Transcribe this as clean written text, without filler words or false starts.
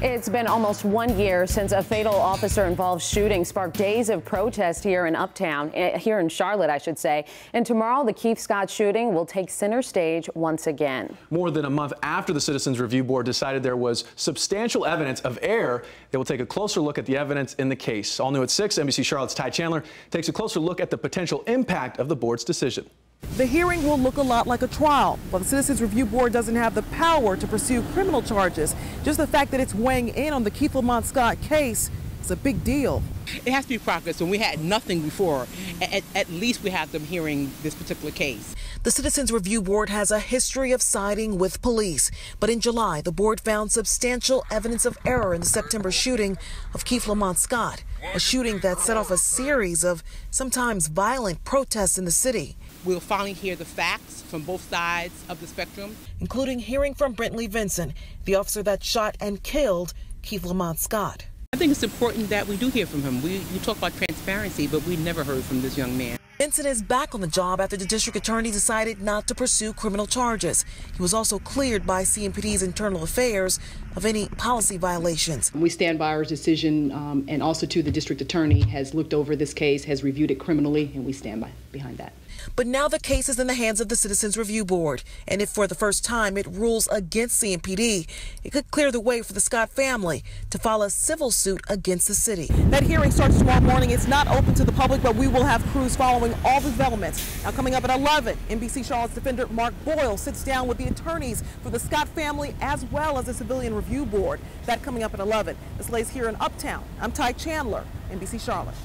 It's been almost 1 year since a fatal officer-involved shooting sparked days of protest here in Charlotte, I should say. And tomorrow, the Keith Scott shooting will take center stage once again. More than a month after the Citizens Review Board decided there was substantial evidence of error, they will take a closer look at the evidence in the case. All new at 6, NBC Charlotte's Ty Chandler takes a closer look at the potential impact of the board's decision. The hearing will look a lot like a trial, but the Citizens Review Board doesn't have the power to pursue criminal charges. Just the fact that it's weighing in on the Keith Lamont Scott case is a big deal. It has to be progress. When we had nothing before, at least we have them hearing this particular case. The Citizens Review Board has a history of siding with police, but in July, the board found substantial evidence of error in the September shooting of Keith Lamont Scott, a shooting that set off a series of sometimes violent protests in the city. We'll finally hear the facts from both sides of the spectrum, including hearing from Brentley Vincent, the officer that shot and killed Keith Lamont Scott. I think it's important that we do hear from him. We talk about transparency, but we never heard from this young man. Vincent is back on the job after the district attorney decided not to pursue criminal charges. He was also cleared by CMPD's internal affairs of any policy violations. We stand by our decision, and also too, the district attorney has looked over this case, has reviewed it criminally, and we stand behind that. But now the case is in the hands of the Citizens Review Board, and if for the first time it rules against CMPD, it could clear the way for the Scott family to file a civil suit against the city. That hearing starts tomorrow morning. It's not open to the public, but we will have crews following all the developments. Now coming up at 11, NBC Charlotte's defender Mark Boyle sits down with the attorneys for the Scott family as well as the Civilian Review Board. That coming up at 11. This lays here in Uptown. I'm Ty Chandler, NBC Charlotte.